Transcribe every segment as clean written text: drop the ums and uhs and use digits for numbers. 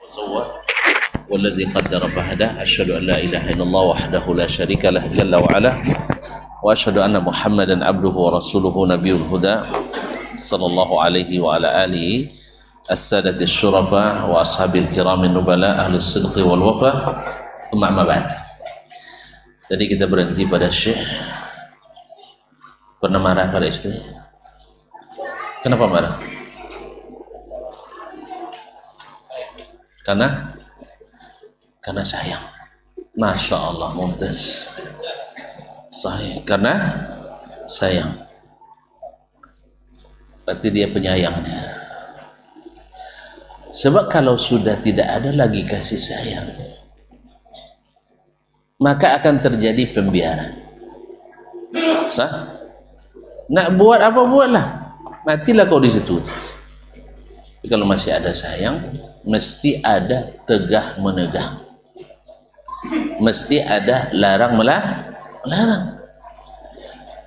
سوى والذي قدر فهدى أشهد أن لا إله إلا الله وحده لا شريك له جل وعلا وأشهد أن محمدا عبده ورسوله نبي الهدى صلى الله عليه وعلى آله السادة الشرفاء وأصحاب الكرام النبلاء أهل الصدق والوفاء ثم أما بعد. Jadi kita berhenti pada Syekh pernah marah pada istri. Kenapa marah? Karena sayang. Masya Allah, mumtaz. Sahih, karena sayang. Berarti dia penyayangnya. Sebab kalau sudah tidak ada lagi kasih sayang, maka akan terjadi pembiaran. Sah? Nak buat apa buatlah, matilah kau di situ. Tapi kalau masih ada sayang, mesti ada tegah menegah, mesti ada larang melarang.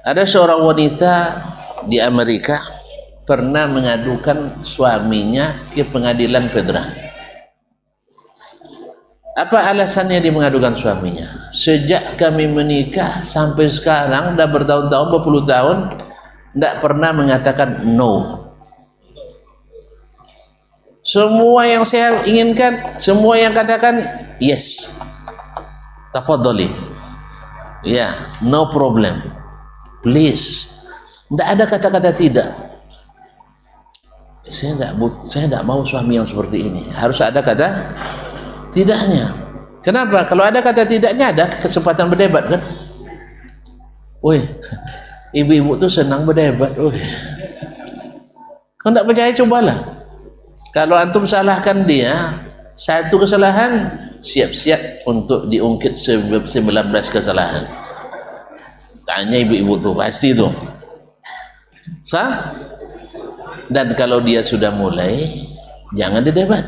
Ada seorang wanita di Amerika pernah mengadukan suaminya ke pengadilan federal. Apa alasannya dia mengadukan suaminya? Sejak kami menikah sampai sekarang, dah bertahun-tahun, berpuluh tahun, tidak pernah mengatakan no. Semua yang saya inginkan, semua yang katakan yes. Tafadhali. Ya, no problem. Please. Tidak ada kata-kata tidak. Saya tidak mau suami yang seperti ini. Harus ada kata tidaknya. Kenapa? Kalau ada kata tidaknya, ada kesempatan berdebat kan? Woi, ibu-ibu tuh senang berdebat. Woi, kalau tidak percaya cobalah. Kalau antum salahkan dia satu kesalahan, siap-siap untuk diungkit 19 kesalahan. Tanya ibu-ibu tuh pasti tuh. Sah? Dan kalau dia sudah mulai, jangan didebat.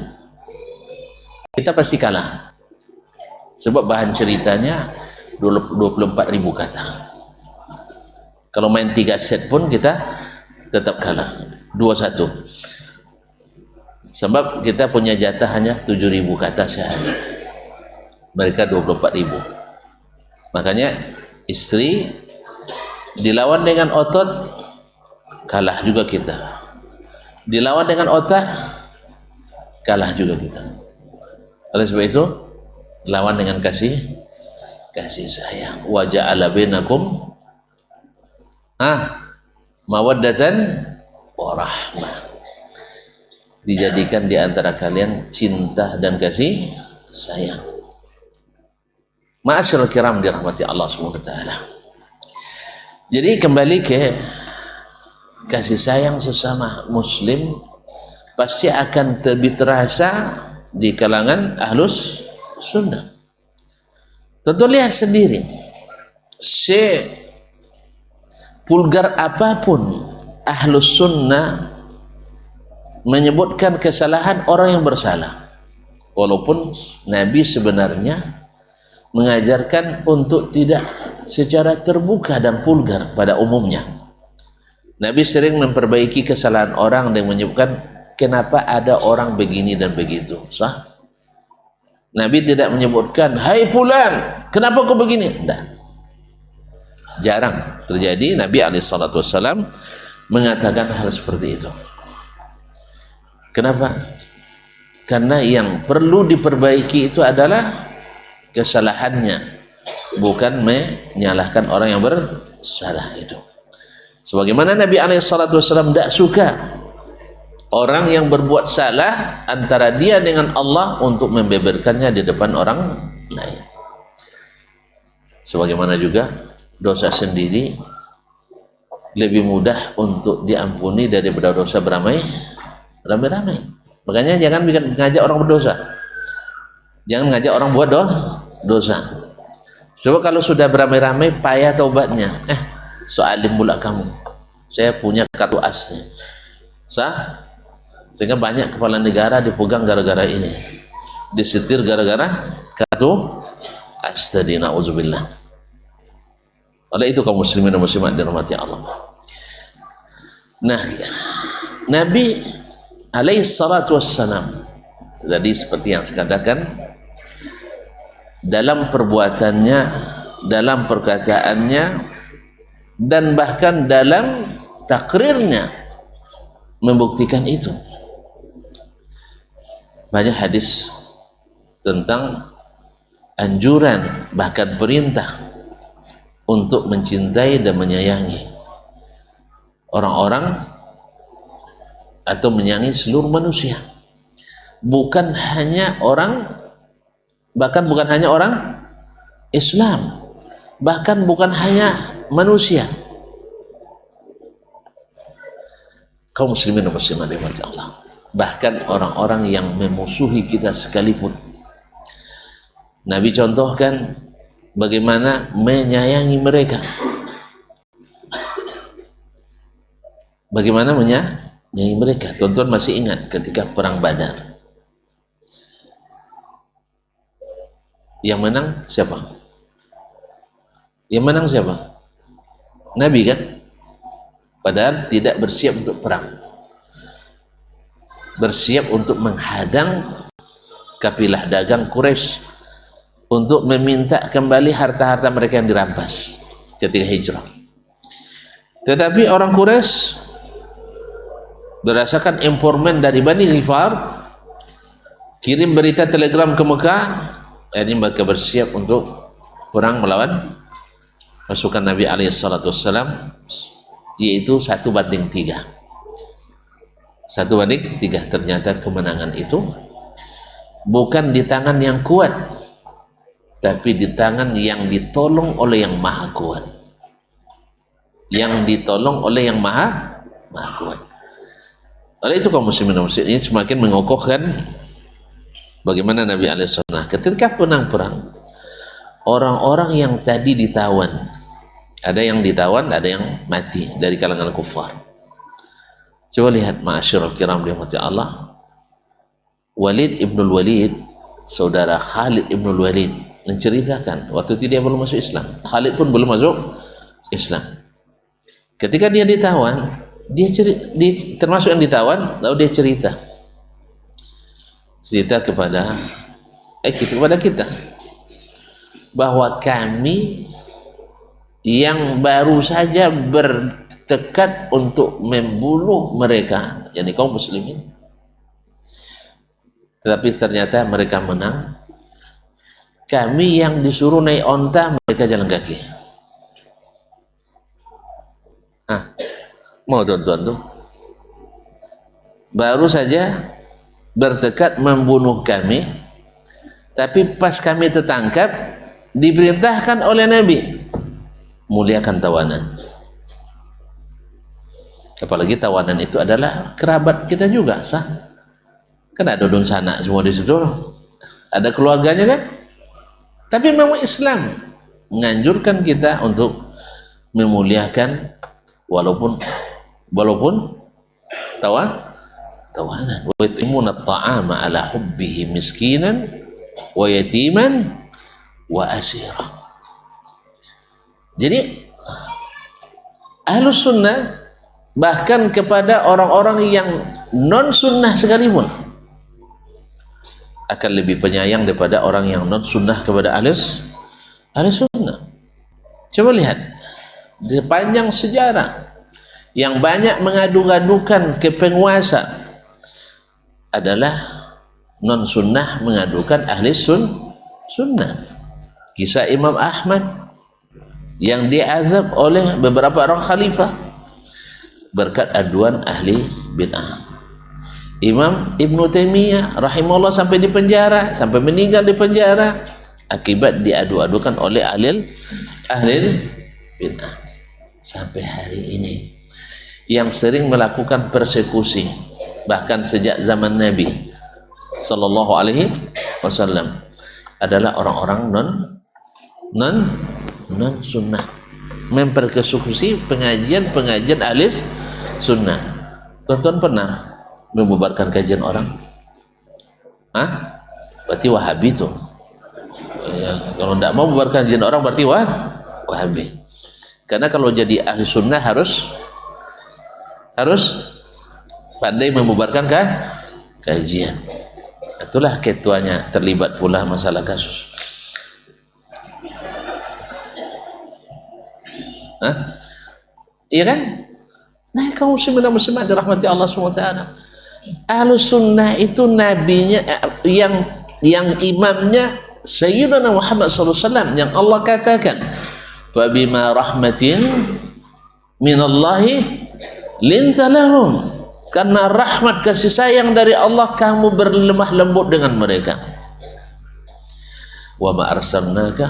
Kita pasti kalah. Sebab bahan ceritanya 24.000 kata. Kalau main 3 set pun kita tetap kalah. 2-1. Sebab kita punya jatah hanya 7.000 kata sehari. Mereka 24.000. Makanya istri dilawan dengan otot, kalah juga kita. Dilawan dengan otak, kalah juga kita. Oleh sebab itu, lawan dengan kasih sayang. Wa ja'ala bainakum mawaddatan wa rahmah. Dijadikan di antara kalian cinta dan kasih sayang. Ma'asyiral kiram dirahmati Allah Subhanahu wa taala. Jadi kembali ke kasih sayang sesama muslim pasti akan lebih terasa di kalangan ahlus sunnah. Tentu lihat sendiri, sepulgar apapun ahlus sunnah menyebutkan kesalahan orang yang bersalah, walaupun Nabi sebenarnya mengajarkan untuk tidak secara terbuka dan vulgar pada umumnya. Nabi sering memperbaiki kesalahan orang dan menyebutkan kenapa ada orang begini dan begitu. Sah? Nabi tidak menyebutkan, hai fulan, kenapa kau begini? Tidak. Jarang terjadi Nabi SAW mengatakan hal seperti itu. Kenapa? Karena yang perlu diperbaiki itu adalah kesalahannya, bukan menyalahkan orang yang bersalah itu. Sebagaimana Nabi SAW tidak suka orang yang berbuat salah antara dia dengan Allah untuk membeberkannya di depan orang lain. Sebagaimana juga dosa sendiri lebih mudah untuk diampuni daripada dosa beramai-ramai. Makanya jangan ngajak orang berdosa. Jangan ngajak orang buat dosa. Sebab kalau sudah beramai-ramai payah taubatnya. Soalim pula kamu. Saya punya kartu asnya. Sah? Sehingga banyak kepala negara dipegang gara-gara ini, disetir gara-gara kartu as tadi, na'udzubillah. Oleh itu kaum muslimin dan muslimat dirahmati Allah. Nah, Nabi alaihi salatu wassalam Tadi seperti yang saya katakan, dalam perbuatannya, dalam perkataannya, dan bahkan dalam takrirnya membuktikan itu. Banyak hadis tentang anjuran, bahkan perintah untuk mencintai dan menyayangi orang-orang atau menyayangi seluruh manusia, bukan hanya orang, bahkan bukan hanya orang Islam, bahkan bukan hanya manusia, kaum muslimin dan muslimat dirahmati Allah, bahkan orang-orang yang memusuhi kita sekalipun. Nabi contohkan bagaimana menyayangi mereka, bagaimana menyayangi mereka. Tuan-tuan masih ingat ketika perang Badar, yang menang siapa? Yang menang siapa? Nabi kan? Padahal tidak bersiap untuk perang, bersiap untuk menghadang kafilah dagang Quraisy, untuk meminta kembali harta-harta mereka yang dirampas ketika hijrah. Tetapi orang Quraisy berdasarkan informan dari Bani Ghifar kirim berita telegram ke Mekah, ini mereka bersiap untuk perang melawan pasukan Nabi SAW, yaitu 1:3. 1:3. Ternyata kemenangan itu bukan di tangan yang kuat, tapi di tangan yang ditolong oleh yang maha kuat, yang ditolong oleh yang maha kuat. Oleh itu kaum muslimin dan muslimat ini semakin mengokohkan bagaimana Nabi SAW ketika perang, orang-orang yang tadi ditawan, ada yang ditawan, ada yang mati dari kalangan kufar. Coba lihat ma'asyiral kiram dirahmati Allah, Walid ibnul Walid, saudara Khalid ibnul Walid, menceritakan waktu itu dia belum masuk Islam, Khalid pun belum masuk Islam. Ketika dia ditawan, dia termasuk yang ditawan, lalu dia cerita kepada kita bahwa kami yang baru saja bertekad untuk membunuh mereka, yakni kaum muslimin, tetapi ternyata mereka menang. Kami yang disuruh naik onta, mereka jalan kaki. Mau tuan-tuan tuh baru saja bertekad membunuh kami, tapi pas kami tertangkap diperintahkan oleh Nabi muliakan tawanan. Apalagi tawanan itu adalah kerabat kita juga, sah? Kan ada dun sanak semua di situ, ada keluarganya kan? Tapi memang Islam menganjurkan kita untuk memuliakan walaupun tawanan. Wa yutimuna at-ta'ama ala hubbihi miskinan wa yatiman wa asira. Jadi Ahlus Sunnah bahkan kepada orang-orang yang non sunnah sekalipun akan lebih penyayang daripada orang yang non sunnah kepada Ahlus Sunnah. Coba lihat di sepanjang sejarah yang banyak mengadu-gadukan ke penguasa adalah non sunnah mengadukan ahli sunnah. Kisah Imam Ahmad yang diazab oleh beberapa orang khalifah berkat aduan ahli bid'ah. Imam Ibnu Taimiyah rahimahullah sampai di penjara, sampai meninggal di penjara akibat diadu-adukan oleh ahli bid'ah. Sampai hari ini yang sering melakukan persekusi bahkan sejak zaman Nabi sallallahu alaihi wasallam adalah orang-orang non sunnah, mempersekusi pengajian ahli sunnah. Tuan-tuan pernah membubarkan kajian orang? Berarti Wahabi tuh ya, kalau tidak mau membubarkan kajian orang berarti Wahabi. Karena kalau jadi ahli sunnah harus pandai membubarkan kajian. Itulah ketuanya terlibat pula masalah kasus. Hah? Iya kan? Nah, kaum muslimin dan muslimat dirahmati Allah SWT. Ahlus sunnah itu nabinya yang imamnya Sayyidina Muhammad SAW, yang Allah katakan, "Fa bima rahmatin minallahi linta lahum." Karena rahmat kasih sayang dari Allah kamu berlemah lembut dengan mereka. Wa ma arsalnaka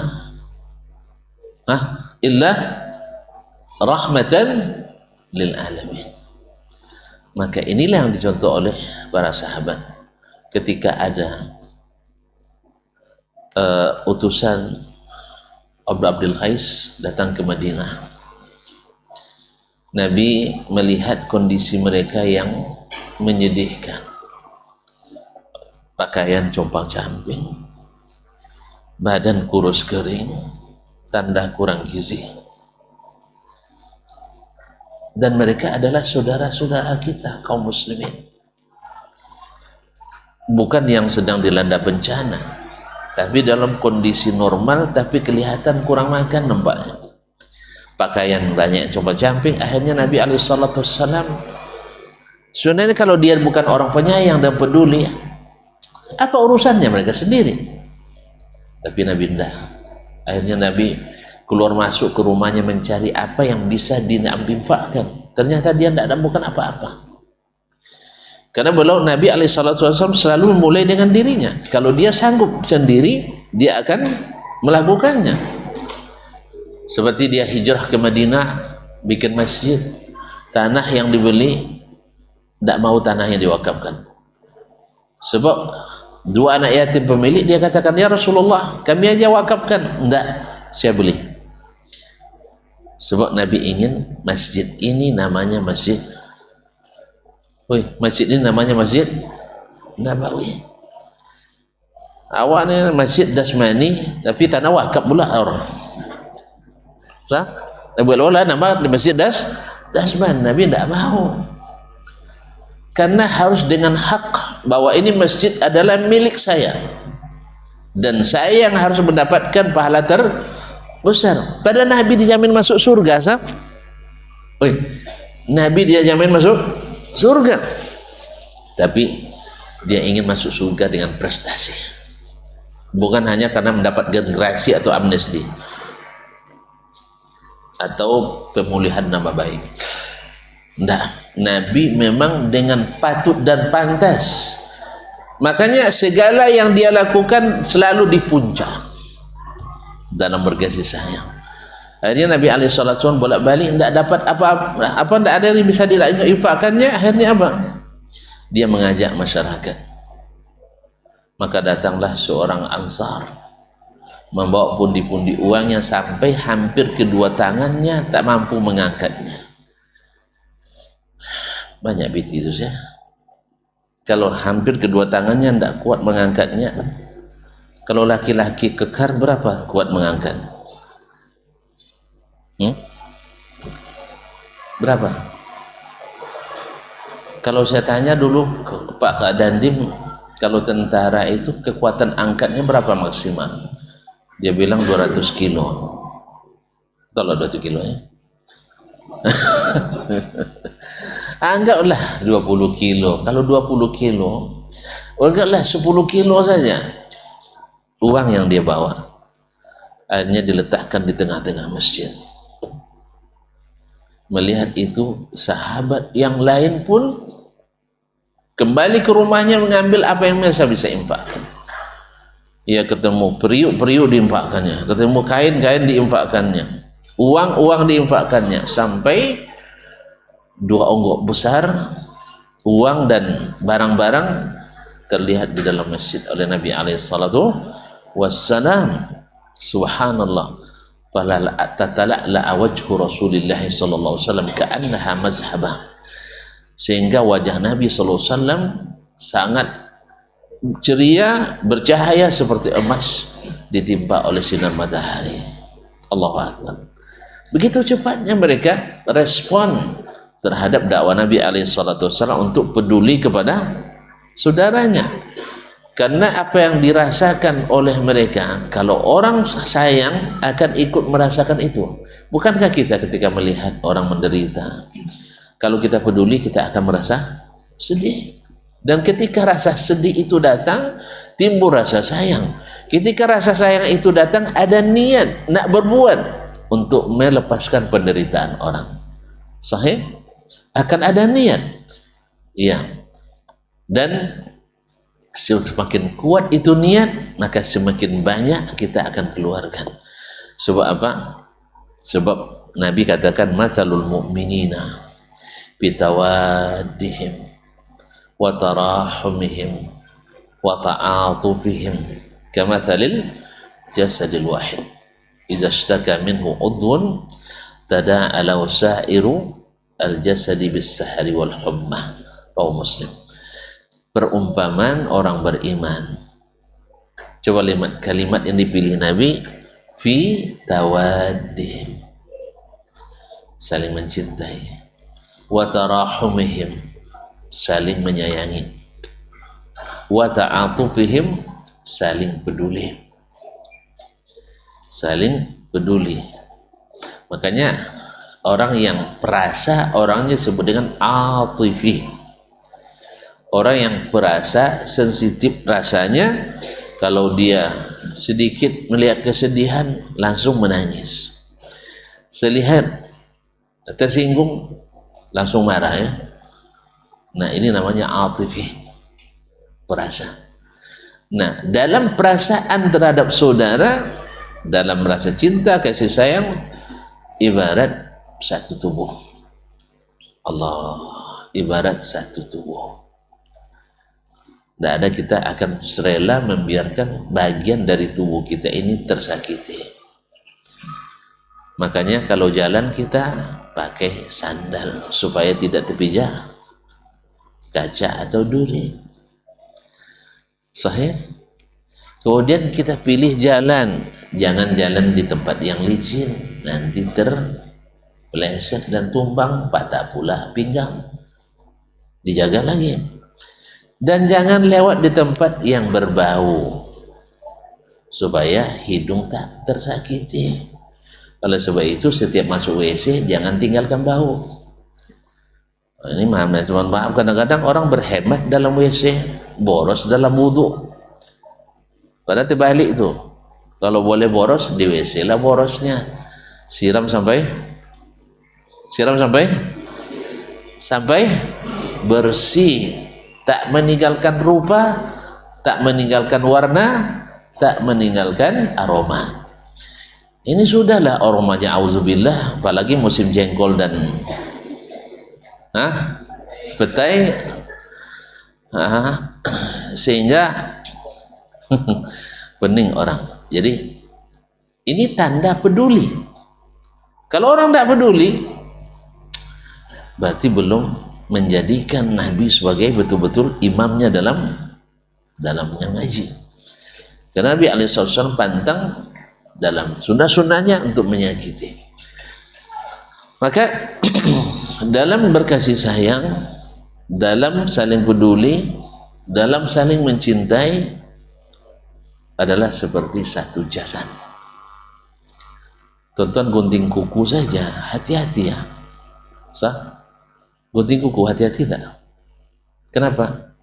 illa rahmatan lil alamin. Maka inilah yang dicontoh oleh para sahabat ketika ada utusan Abdul Qais datang ke Madinah. Nabi melihat kondisi mereka yang menyedihkan, pakaian compang-camping, badan kurus kering, tanda kurang gizi. Dan mereka adalah saudara-saudara kita kaum muslimin, bukan yang sedang dilanda bencana, tapi dalam kondisi normal, tapi kelihatan kurang makan nampaknya, pakaian banyak compang-camping. Akhirnya Nabi SAW, sebenarnya kalau dia bukan orang penyayang dan peduli, apa urusannya mereka sendiri? Tapi Nabi tidak. Akhirnya Nabi keluar masuk ke rumahnya mencari apa yang bisa diinfakkan. Ternyata dia tidak bukan apa-apa. Karena beliau Nabi SAW selalu memulai dengan dirinya. Kalau dia sanggup sendiri, dia akan melakukannya. Seperti dia hijrah ke Madinah, bikin masjid, tanah yang dibeli, tidak mau tanahnya diwakafkan. Sebab dua anak yatim pemilik, dia katakan, "Ya Rasulullah, kami aja wakafkan." "Enggak, saya beli." Sebab Nabi ingin masjid ini namanya masjid, masjid ini namanya Masjid Nabawi. Awalnya Masjid Dasmani, tapi tanah wakaf pula orang. Sah? Boleh nama Masjid Dasman. Nabi tidak mau. Karena harus dengan hak bahwa ini masjid adalah milik saya. Dan saya yang harus mendapatkan pahala terbesar. Pada Nabi dijamin masuk surga, sah? Nabi dia jamin masuk surga. Tapi dia ingin masuk surga dengan prestasi. Bukan hanya karena mendapat generasi atau amnesti atau pemulihan nama baik. Tidak, Nabi memang dengan patut dan pantas. Makanya segala yang dia lakukan selalu di puncak dalam berkasih sayang. Akhirnya Nabi SAW bolak-balik tidak dapat apa tidak ada yang bisa diinfakkannya. Akhirnya apa? Dia mengajak masyarakat. Maka datanglah seorang Ansar membawa pundi-pundi uang yang sampai hampir kedua tangannya tak mampu mengangkatnya. Banyak biti itu ya. Kalau hampir kedua tangannya tidak kuat mengangkatnya. Kalau laki-laki kekar berapa kuat mengangkat? Berapa? Kalau saya tanya dulu Pak Kak Dandim, kalau tentara itu kekuatan angkatnya berapa maksimal? Dia bilang 200 kilo. Kalau 200 kilo ya. Anggaplah 20 kilo. Kalau 20 kilo, anggaplah 10 kilo saja uang yang dia bawa. Akhirnya diletakkan di tengah-tengah masjid. Melihat itu, sahabat yang lain pun kembali ke rumahnya mengambil apa yang mereka bisa infakkan. Ia ketemu periuk-periuk diinfakkannya, ketemu kain-kain diinfakkannya, uang-uang diinfakkannya, sampai 2 onggok besar uang dan barang-barang terlihat di dalam masjid oleh Nabi alaihissalatu wassalam. Subhanallah, fala tatala'la wajhu Rasulillah sallallahu alaihi wasallam ka'annaha mazhabah, sehingga wajah Nabi sallallahu alaihi wasallam sangat ceria, bercahaya seperti emas ditimpa oleh sinar matahari. Allahu Akbar. Begitu cepatnya mereka respon terhadap dakwah Nabi alaihissalatu wassalam untuk peduli kepada saudaranya. Karena apa yang dirasakan oleh mereka, kalau orang sayang akan ikut merasakan itu. Bukankah kita ketika melihat orang menderita, kalau kita peduli kita akan merasa sedih. Dan ketika rasa sedih itu datang, timbul rasa sayang. Ketika rasa sayang itu datang, ada niat nak berbuat untuk melepaskan penderitaan orang. Sahih? Akan ada niat. Iya. Dan semakin kuat itu niat, maka semakin banyak kita akan keluarkan. Sebab apa? Sebab Nabi katakan mathalul mu'minina bitawaddihim wa tarahumihim wa ta'atufihim kamathalil jasadil wahid idza ishtaka minhu udhun tada'a lahu sa'iru al-jasadi bis-sahri wal hummah. Rawahu Muslim. Perumpamaan orang beriman. Coba lihat kalimat yang dipilih Nabi, fi tawaddihim, saling mencintai, wa tarahumihim, saling menyayangi, wa ta'atufihim, saling peduli. Saling peduli. Makanya orang yang perasa, orangnya disebut dengan atifi. Orang yang perasa, sensitif rasanya, kalau dia sedikit melihat kesedihan langsung menangis. Selihat tersinggung langsung marah ya. Nah, ini namanya atifi, perasa. Nah, dalam perasaan terhadap saudara, dalam rasa cinta, kasih sayang, ibarat satu tubuh. Allah, ibarat satu tubuh. Tidak ada, kita akan rela membiarkan bagian dari tubuh kita ini tersakiti. Makanya kalau jalan kita pakai sandal supaya tidak terpijak kaca atau duri. Sahih? Kemudian kita pilih jalan, jangan jalan di tempat yang licin, nanti terpeleset dan tumbang, patah pula pinggang. Dijaga lagi. Dan jangan lewat di tempat yang berbau supaya hidung tak tersakiti. Oleh sebab itu setiap masuk WC jangan tinggalkan bau. Ini maaf kadang-kadang orang berhemat dalam WC, boros dalam wudhu. Padahal terbalik itu. Kalau boleh boros di WC lah borosnya. Siram sampai bersih. Tak meninggalkan rupa, tak meninggalkan warna, tak meninggalkan aroma. Ini sudahlah aromanya, auzubillah, apalagi musim jengkol dan petai, sehingga pening orang. Jadi ini tanda peduli. Kalau orang tidak peduli, berarti belum menjadikan Nabi sebagai betul-betul imamnya dalam mengaji. Karena Nabi SAW pantang dalam sunnah-sunnahnya untuk menyakiti. Maka dalam berkasih sayang, dalam saling peduli, dalam saling mencintai adalah seperti satu jasad. Tonton gunting kuku saja, hati-hati ya. Gunting kuku hati-hati enggak? Kenapa?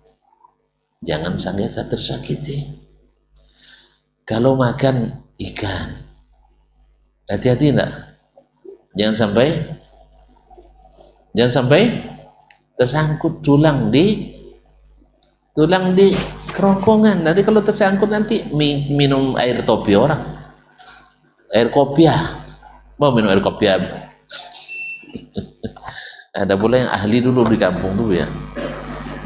Jangan sampai tersakiti. Kalau makan ikan, hati-hati enggak? Jangan sampai tersangkut tulang di kerongkongan. Nanti kalau tersangkut nanti minum air topi orang, air kopiah. Mau minum air kopiah? Ada pula yang ahli dulu di kampung dulu ya.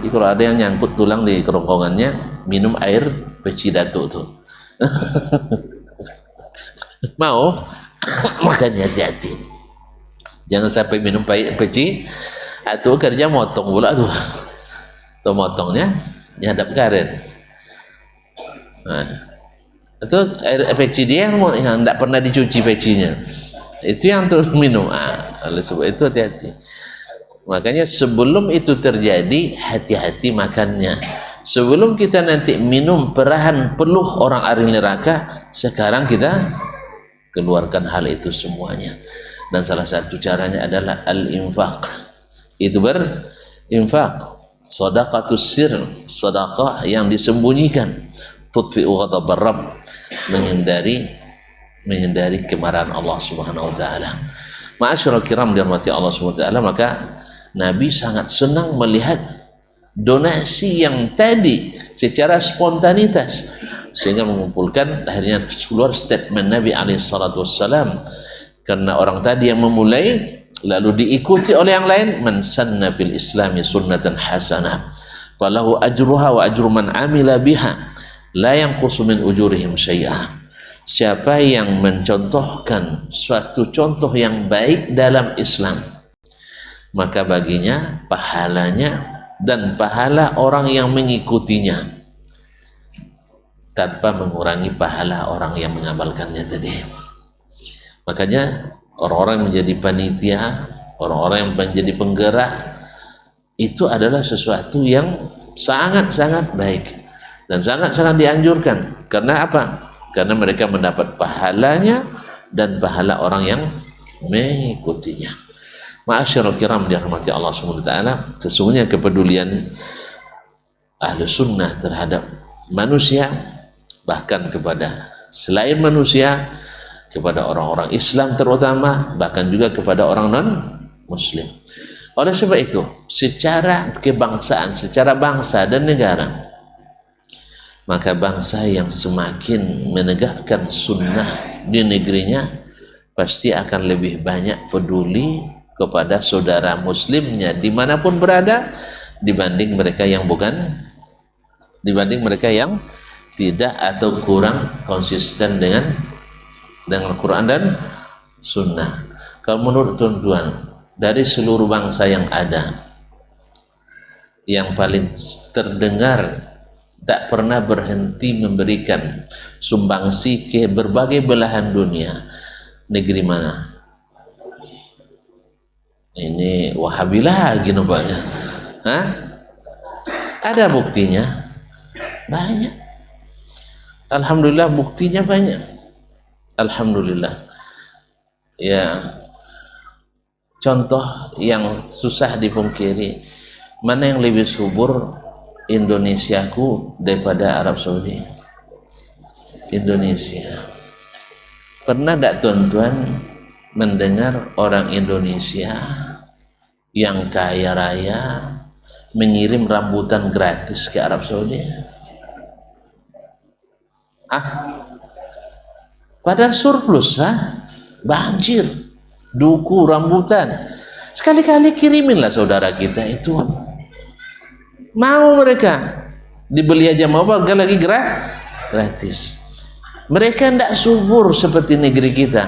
Jadi kalau ada yang nyangkut tulang di kerongkongannya, minum air peci datuk tuh. Mau? Makanya hati-hati. Jangan sampai minum peci, atau kerja motong pula tuh. Tuh motongnya nyadap karet. Nah, itu air peci dia yang tidak pernah dicuci pecinya. Itu yang tuh minum. Oleh sebab itu hati-hati. Makanya sebelum itu terjadi, hati-hati makannya. Sebelum kita nanti minum perahan peluh orang ahli neraka, sekarang kita keluarkan hal itu semuanya. Dan salah satu caranya adalah al-infaq. Itu berinfak. Shadaqatus sir, sedekah yang disembunyikan. Tudfi'u ghadabar Rabb, menghindari kemarahan Allah Subhanahu wa taala. Ma'asyiral kiram dirahmati Allah Subhanahu wa taala, maka Nabi sangat senang melihat donasi yang tadi secara spontanitas, sehingga mengumpulkan, akhirnya keluar statement Nabi alaihi salatu wassalam, karena orang tadi yang memulai lalu diikuti oleh yang lain. Man sanna fil islami sunnatan hasanah falahu ajruha wa ajru man amila biha la yanqusu min ujurihim syai'ah. Siapa yang mencontohkan suatu contoh yang baik dalam Islam, maka baginya pahalanya dan pahala orang yang mengikutinya tanpa mengurangi pahala orang yang mengamalkannya tadi. Makanya orang-orang yang menjadi panitia, orang-orang yang menjadi penggerak, itu adalah sesuatu yang sangat-sangat baik dan sangat-sangat dianjurkan. Karena apa? Karena mereka mendapat pahalanya dan pahala orang yang mengikutinya. Ma'asyiral kiram dirahmati Allah Subhanahu wa taala, sesungguhnya kepedulian ahlu sunnah terhadap manusia, bahkan kepada selain manusia, kepada orang-orang Islam terutama, bahkan juga kepada orang non-Muslim. Oleh sebab itu, secara kebangsaan, secara bangsa dan negara, maka bangsa yang semakin menegakkan sunnah di negerinya pasti akan lebih banyak peduli kepada saudara muslimnya dimanapun berada, dibanding mereka yang yang tidak atau kurang konsisten dengan Al-Quran dan sunnah. Kalau menurut tuan-tuan, dari seluruh bangsa yang ada, yang paling terdengar tak pernah berhenti memberikan sumbangsi ke berbagai belahan dunia, negeri mana? Ini Wahabi lagi nampaknya. Hah? Ada buktinya? Banyak. Alhamdulillah, buktinya banyak. Alhamdulillah. Ya, contoh yang susah dipungkiri, mana yang lebih subur Indonesiaku daripada Arab Saudi? Indonesia. Pernah tak tuan-tuan mendengar orang Indonesia yang kaya raya mengirim rambutan gratis ke Arab Saudi? Padahal surplus, banjir, duku, rambutan. Sekali-kali kiriminlah saudara kita itu. Mau mereka dibeli aja, mau bahkan lagi gratis. Mereka tidak subur seperti negeri kita,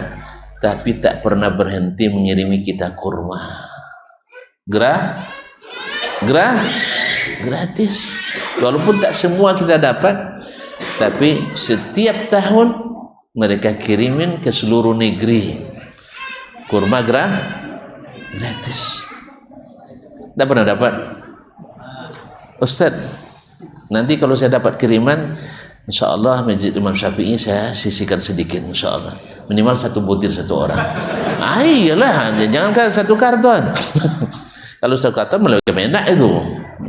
tapi tak pernah berhenti mengirimi kita kurma gratis. Walaupun tak semua kita dapat, tapi setiap tahun mereka kirimin ke seluruh negeri kurma gratis. Tak pernah dapat. Ustaz, nanti kalau saya dapat kiriman, insya-Allah Masjid Imam Syafi'i saya sisihkan sedikit, insya-Allah. Minimal 1 butir 1 orang. Iyalah, jangan kan 1 karton. Kalau 1 karton lebih enak itu.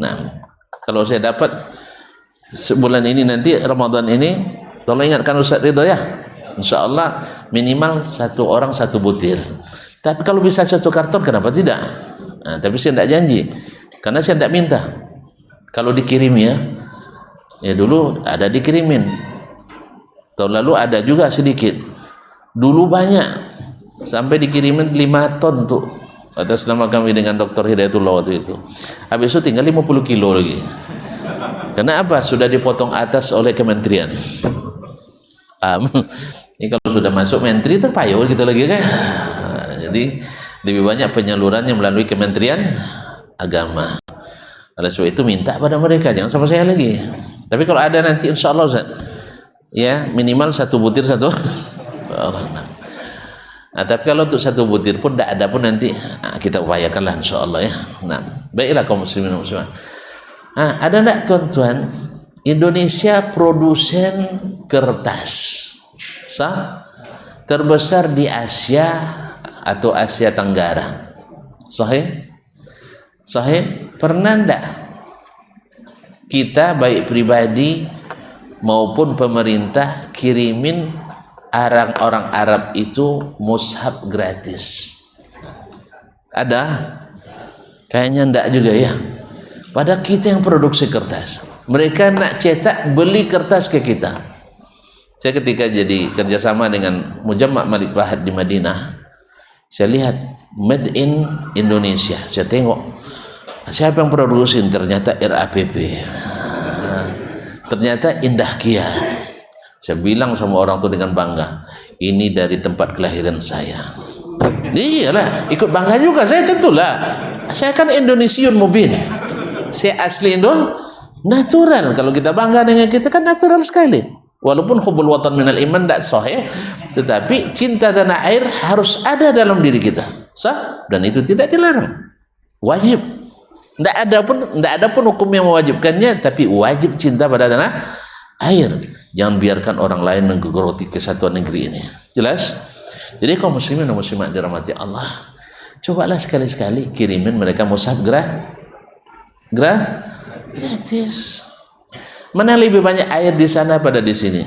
Nah, kalau saya dapat sebulan ini, nanti Ramadan ini, tolong ingatkan Ustaz Ridho ya. Insya-Allah minimal 1 orang 1 butir. Tapi kalau bisa 1 karton, kenapa tidak? Nah, tapi saya tidak janji, karena saya tidak minta. Kalau dikirim ya dulu ada dikirimin. Tahun lalu ada juga sedikit. Dulu banyak, sampai dikirimin 5 ton tuh atas nama kami dengan Dr. Hidayatullah waktu itu. Habis itu tinggal 50 kilo lagi. Karena apa? Sudah dipotong atas oleh kementerian. Ini kalau sudah masuk menteri terpayung gitu lagi kan. Jadi lebih banyak penyalurannya melalui Kementerian Agama. Oleh sebab itu minta pada mereka, jangan sama saya lagi. Tapi kalau ada nanti insya Allah Ustaz, ya minimal 1 butir 1 orang. Nah, tapi kalau untuk 1 butir pun tidak ada pun nanti kita upayakanlah insya Allah ya. Nah, baiklah kaum muslimin dan muslimat. Ada enggak tuan-tuan, Indonesia produsen kertas terbesar di Asia atau Asia Tenggara. Sahih? Pernah enggak kita baik pribadi maupun pemerintah kirimin orang Arab itu mushaf gratis? Ada? Kayaknya enggak juga ya. Padahal kita yang produksi kertas, mereka nak cetak, beli kertas ke kita. Saya ketika jadi kerjasama dengan Mujamma' Malik Fahad di Madinah, saya lihat made in Indonesia. Saya tengok siapa yang produksi, ternyata RAPP, ternyata Indah Kiat. Saya bilang sama orang itu dengan bangga, ini dari tempat kelahiran saya. Iyalah, ikut bangga juga saya, tentulah. Saya kan Indonesian mubin, saya asli Indo, natural. Kalau kita bangga dengan kita kan natural sekali. Walaupun hubul watan minal iman tidak sahih, tetapi cinta tanah air harus ada dalam diri kita, sah, dan itu tidak dilarang, wajib. Tidak ada pun hukum yang mewajibkannya, tapi wajib cinta pada tanah air. Jangan biarkan orang lain menggogoti kesatuan negeri ini. Jelas? Jadi kaum muslimin dan muslimat dirahmati Allah, cobalah sekali-sekali kirimin mereka mushaf gratis. Mana lebih banyak air di sana pada di sini?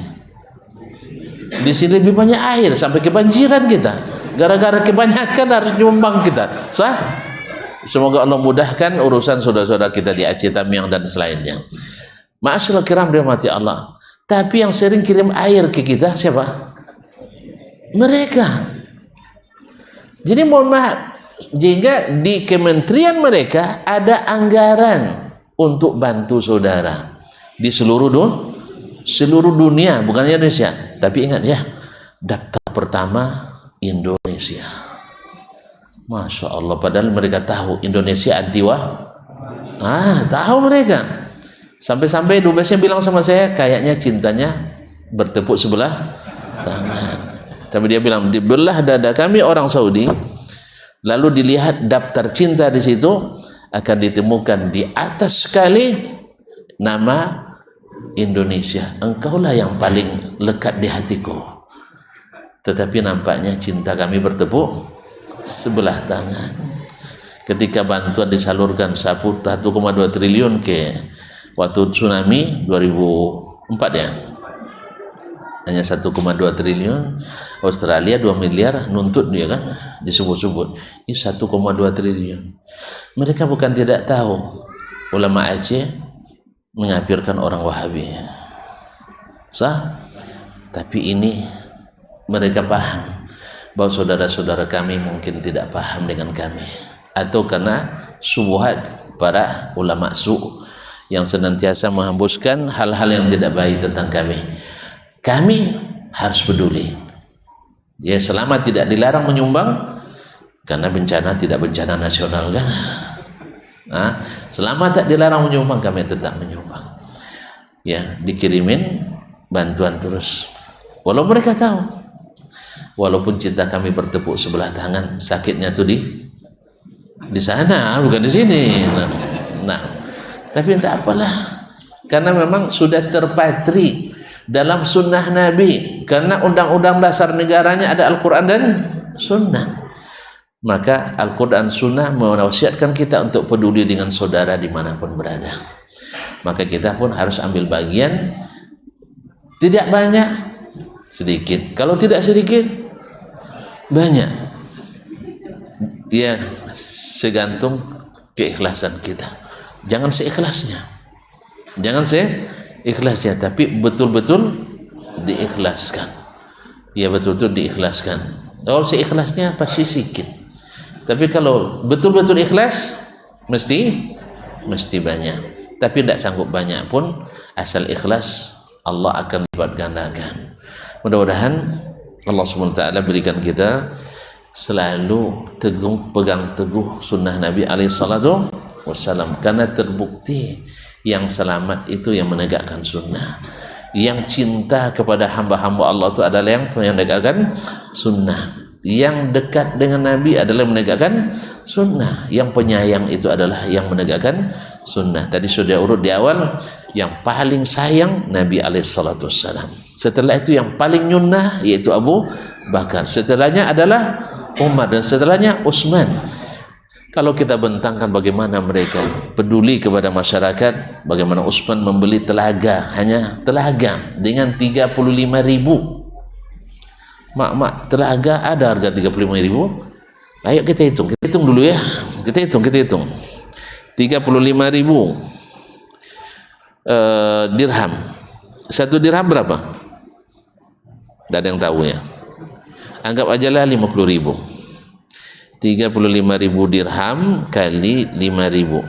Di sini lebih banyak air, sampai kebanjiran kita. Gara-gara kebanyakan harus nyumbang kita. Sah? Semoga Allah mudahkan urusan saudara-saudara kita di Aceh, Tamiang dan selainnya. Ma'asyiral kiram dirahmati Allah. Tapi yang sering kirim air ke kita siapa? Mereka. Jadi mohon maaf, jika di kementerian mereka ada anggaran untuk bantu saudara di seluruh dunia, bukan Indonesia. Tapi ingat ya, daftar pertama Indonesia. Masya Allah, padahal mereka tahu Indonesia antiwa. Tahu mereka. Sampai-sampai dubesnya bilang sama saya, kayaknya cintanya bertepuk sebelah tangan. Tapi dia bilang, dibelah dada kami orang Saudi, lalu dilihat daftar cinta di situ, akan ditemukan di atas sekali nama Indonesia. Engkaulah yang paling lekat di hatiku. Tetapi nampaknya cinta kami bertepuk sebelah tangan. Ketika bantuan disalurkan 1,2 triliun ke waktu tsunami 2004 ya, hanya 1,2 triliun. Australia 2 miliar nuntut dia kan, disebut-sebut ini 1,2 triliun. Mereka bukan tidak tahu ulama Aceh mengafirkan orang Wahabi, tapi ini mereka paham bahwa saudara-saudara kami mungkin tidak paham dengan kami, atau karena syubhat para ulama su' yang senantiasa menghembuskan hal-hal yang tidak baik tentang kami. Kami harus peduli ya, selama tidak dilarang menyumbang, karena bencana tidak bencana nasional kan. Selama tak dilarang menyumbang, kami tetap menyumbang ya, dikirimin bantuan terus. Walau mereka tahu, walaupun cinta kami bertepuk sebelah tangan, sakitnya tuh di sana, bukan di sini. Tapi entah apalah, karena memang sudah terpatri dalam sunnah Nabi, karena undang-undang dasar negaranya ada Al-Quran dan sunnah. Maka Al-Quran sunnah mewasiatkan kita untuk peduli dengan saudara dimanapun berada. Maka kita pun harus ambil bagian, tidak banyak, sedikit. Kalau tidak sedikit, banyak ya, segantung keikhlasan kita. Jangan seikhlasnya, tapi betul-betul diikhlaskan ya, betul-betul diikhlaskan. Kalau seikhlasnya pasti sedikit, tapi kalau betul-betul ikhlas mesti banyak. Tapi tidak sanggup banyak pun, asal ikhlas, Allah akan lipat gandakan. Mudah-mudahan Allah SWT berikan kita selalu pegang teguh sunnah Nabi SAW, karena terbukti yang selamat itu yang menegakkan sunnah. Yang cinta kepada hamba-hamba Allah itu adalah yang menegakkan sunnah. Yang dekat dengan Nabi adalah yang menegakkan sunnah. Yang penyayang itu adalah yang menegakkan sunnah. Tadi sudah urut di awal, yang paling sayang Nabi alaihissalatu wassalam. Setelah itu yang paling nyunnah yaitu Abu Bakar. Setelahnya adalah Umar dan setelahnya Utsman. Kalau kita bentangkan bagaimana mereka peduli kepada masyarakat, bagaimana Utsman membeli telaga, hanya telaga dengan 35.000. Mak, telaga ada harga 35.000. Ayo kita hitung dulu ya. Kita hitung. 35.000 dirham. Satu dirham berapa? Tidak ada yang tahu ya. Anggap ajalah 50.000. 35.000 dirham kali 50.000.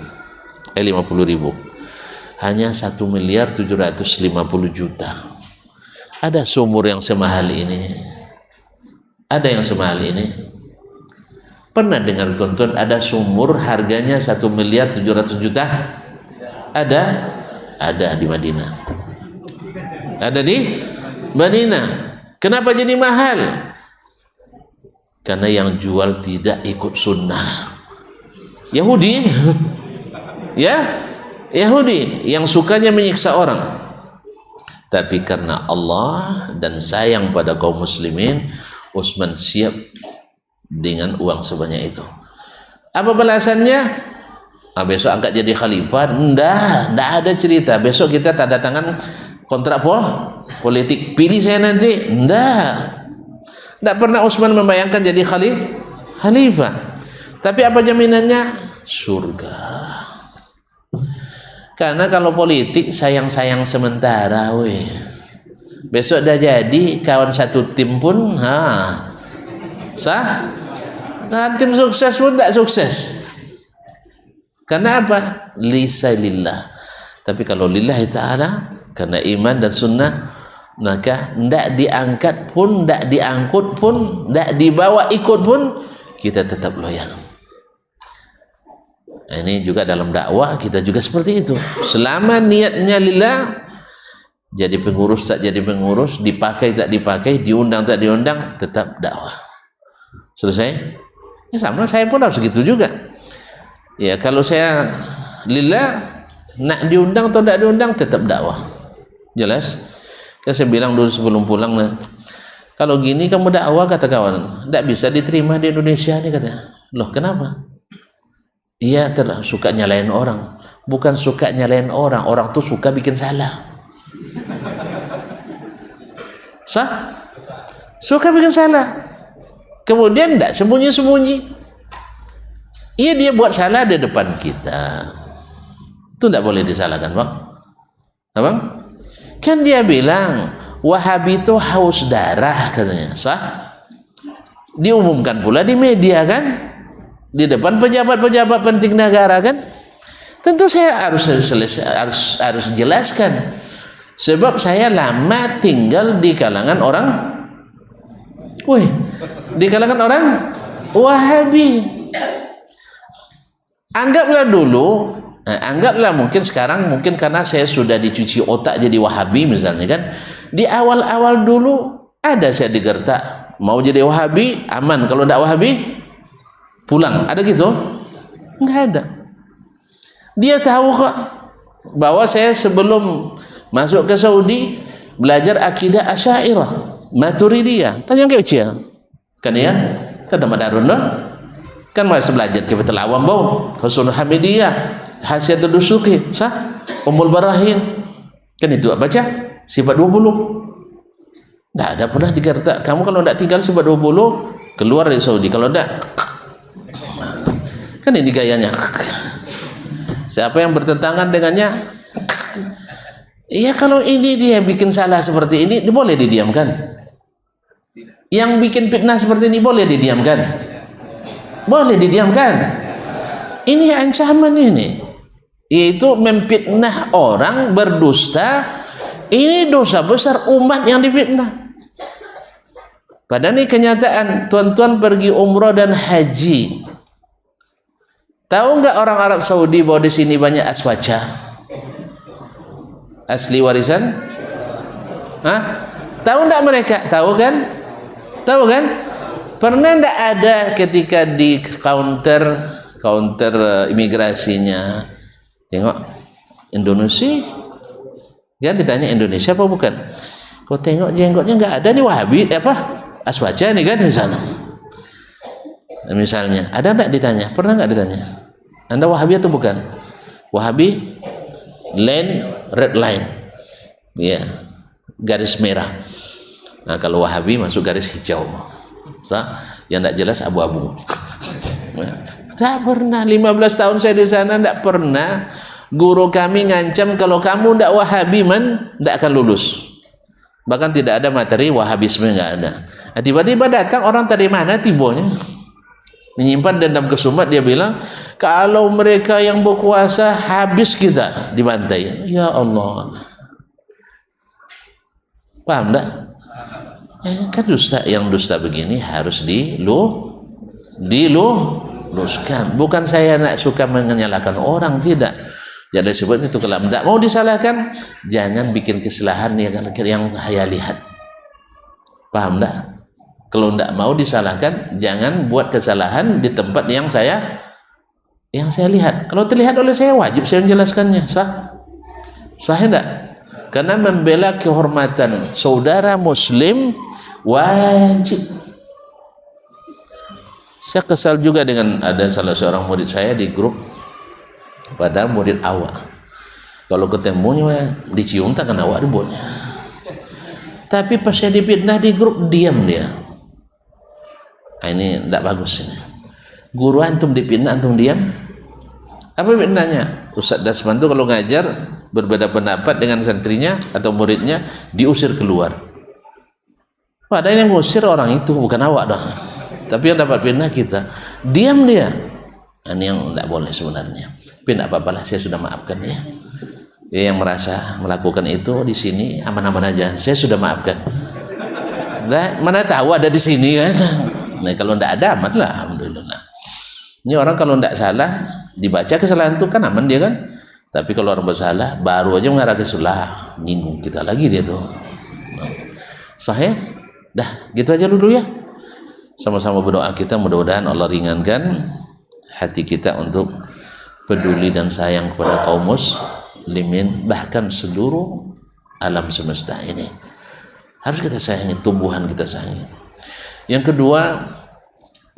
50.000. Hanya 1.750.000.000. Ada sumur yang semahal ini? Ada yang semahal ini? Pernah dengar tonton ada sumur harganya 1.700.000.000? Ada di Madinah. Ada di Madinah. Kenapa jadi mahal? Karena yang jual tidak ikut sunnah. Yahudi. Ya, Yahudi yang sukanya menyiksa orang. Tapi karena Allah dan sayang pada kaum muslimin, Utsman siap dengan uang sebanyak itu. Apa balasannya? Besok angkat jadi khalifah? Enggak ada cerita. Besok kita tanda tangan kontrak politik. Pilih saya nanti? Enggak pernah Utsman membayangkan jadi khalifah. Tapi apa jaminannya? Surga. Karena kalau politik sayang-sayang sementara, besok dah jadi kawan satu tim pun sah. Tim sukses pun tak sukses. Karena apa? Lillahi. Tapi kalau lillahi ta'ala, karena iman dan sunnah, maka tidak diangkat pun, tidak diangkut pun, tidak dibawa ikut pun, kita tetap loyal. Ini juga dalam dakwah kita juga seperti itu. Selama niatnya lillah, jadi pengurus tak jadi pengurus, dipakai tak dipakai, diundang tak diundang, tetap dakwah. Selesai? Ya sama, saya pun harus begitu juga. Ya kalau saya lillah, nak diundang atau tidak diundang, tetap dakwah. Jelas? Kan saya bilang dulu sebelum pulang, kalau gini kamu dakwah, kata kawan, tidak bisa diterima di Indonesia nih, katanya. Loh kenapa? Iya, suka nyalain orang. Bukan suka nyalain orang, orang tuh suka bikin salah. Sah? Suka bikin salah. Kemudian tidak sembunyi-sembunyi. Iya, dia buat salah di depan kita. Itu tidak boleh disalahkan, Bang. Abang? Kan dia bilang Wahabi itu haus darah, katanya. Sah? Diumumkan pula di media kan, di depan pejabat-pejabat penting negara kan. Tentu saya harus jelaskan, sebab saya lama tinggal di kalangan orang, di kalangan orang Wahabi. Anggaplah dulu, anggaplah mungkin sekarang, mungkin karena saya sudah dicuci otak jadi Wahabi misalnya kan. Di awal-awal dulu ada saya digertak, mau jadi Wahabi aman, kalau tidak Wahabi pulang. Ada gitu? Enggak ada. Dia tahu kok bahwa saya sebelum masuk ke Saudi belajar akidah Asy'ariyah, Maturidiyah. Tanya ke Ucia. Kan ya? Kata Madarun loh. Kan masih belajar Kifatul Awam bau, Husnul Hamidiyah, Hasyiatul Dusuki, sah? Ummul Barahin. Kan itu baca sifat 20. Tidak ada pernah digertak. Kamu kalau tidak tinggal sifat 20, keluar dari Saudi. Kalau tidak, kan ini gayanya. Siapa yang bertentangan dengannya? Iya, kalau ini dia bikin salah seperti ini, boleh didiamkan. Yang bikin fitnah seperti ini boleh didiamkan. Boleh didiamkan. Ini ancaman ini, yaitu memfitnah orang, berdusta. Ini dosa besar umat yang difitnah. Padahal ini kenyataan. Tuan-tuan pergi umrah dan haji, tahu nggak orang Arab Saudi bahwa di sini banyak aswaca, asli warisan? Tahu nggak mereka? Tahu kan? Tahu kan? Pernah nggak ada ketika di counter imigrasinya Tengok Indonesia, kan ditanya Indonesia apa bukan? Kau tengok jenggotnya nggak ada nih Wahabi apa Aswaja nih kan misalnya ada nggak ditanya? Pernah nggak ditanya? Anda Wahabi atau bukan? Wahabi red line, ya, garis merah. Nah kalau Wahabi masuk garis hijau, yang tidak jelas abu-abu. Nggak pernah, 15 tahun saya di sana nggak pernah guru kami ngancam kalau kamu tidak Wahabi tidak akan lulus. Bahkan tidak ada materi Wahabisme, nggak ada. Nah, tiba-tiba datang orang dari mana tibonya menyimpan dendam kesumat, dia bilang kalau mereka yang berkuasa habis kita dibantai. Ya Allah, paham tak? Kan dusta, yang dusta begini harus diluluskan. Bukan saya nak suka menyalahkan orang, tidak. Jadi sebut itu kalau tidak mau disalahkan, jangan bikin kesalahan yang saya lihat. Paham tak? Kalau tidak mau disalahkan, jangan buat kesalahan di tempat yang saya lihat. Kalau terlihat oleh saya, wajib saya menjelaskannya. Sah tidak? Karena membela kehormatan saudara muslim wajib. Saya kesal juga dengan ada salah seorang murid saya di grup, padahal murid awak. Kalau ketemunya dicium tangan awak dibuatnya. Tapi pas saya dipitnah di grup, diam dia. Nah, ini tidak bagus ini. Guru antum dipitnah, antum diam. Apa fitnahnya? Ustaz Dasman itu kalau ngajar berbeda pendapat dengan santrinya atau muridnya, diusir keluar. Padahal yang ngusir orang itu bukan awak dong. Tapi yang dapat fitnah kita, diam dia. Ini yang tidak boleh sebenarnya. Tapi tidak apa-apa lah, saya sudah maafkan ya. Yang merasa melakukan itu di sini aman-aman aja, saya sudah maafkan. Nah, mana tahu ada di sini kan? Nah kalau tidak ada aman lah, alhamdulillah. Ini orang kalau tidak salah dibaca kesalahan itu kan aman dia kan. Tapi kalau orang bersalah baru aja mengarah ke salah, nyinggung kita lagi dia tuh. Sahih? Dah, gitu aja dulu ya. Sama-sama berdoa kita, mudah-mudahan Allah ringankan hati kita untuk peduli dan sayang kepada kaum muslimin, bahkan seluruh alam semesta ini. Harus kita sayangi, tumbuhan kita sayangi. Yang kedua,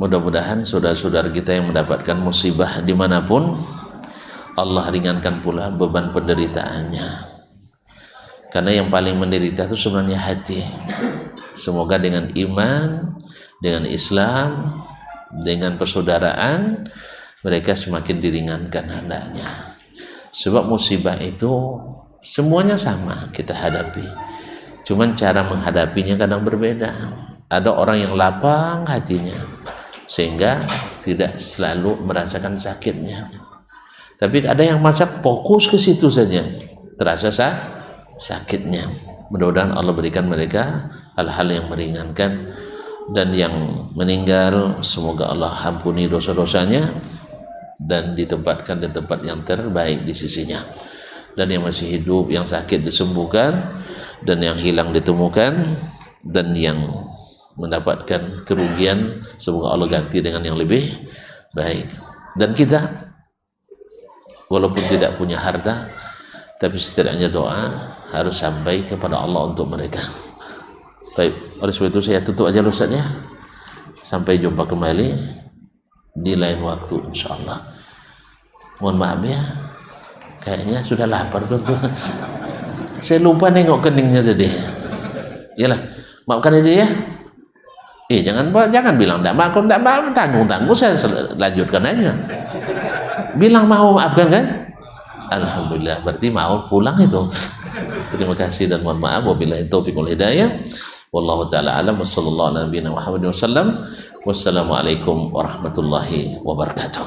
mudah-mudahan saudara-saudara kita yang mendapatkan musibah dimanapun, Allah ringankan pula beban penderitaannya. Karena yang paling menderita itu sebenarnya hati. Semoga dengan iman, dengan Islam, dengan persaudaraan, mereka semakin diringankan hendaknya. Sebab musibah itu semuanya sama kita hadapi. Cuman cara menghadapinya kadang berbeda. Ada orang yang lapang hatinya sehingga tidak selalu merasakan sakitnya. Tapi ada yang masak fokus ke situ saja, terasa sakitnya. Mudah-mudahan Allah berikan mereka hal-hal yang meringankan, dan yang meninggal semoga Allah ampuni dosa-dosanya dan ditempatkan di tempat yang terbaik di sisinya. Dan yang masih hidup, yang sakit disembuhkan, dan yang hilang ditemukan, dan yang mendapatkan kerugian semoga Allah ganti dengan yang lebih baik. Dan kita walaupun tidak punya harta, tapi setidaknya doa harus sampai kepada Allah untuk mereka. Baik, oleh sebab itu saya tutup aja Ustaz ya. Sampai jumpa kembali di lain waktu insyaallah. Mohon maaf ya, kayaknya sudah lapar tuh. Saya lupa nengok keningnya tadi. Yalah, maafkan aja ya. Jangan bilang tidak maaf, tidak maaf, tanggung saya lanjutkan aja. Bilang mau maafkan kan? Alhamdulillah, berarti mau pulang itu. Terima kasih dan mohon maaf. Wabillahi taufiq wal hidayah. Wallahu taala alam. Wassallallahu ala nabiyina Muhammadin wasallam. Wassalamualaikum warahmatullahi wabarakatuh.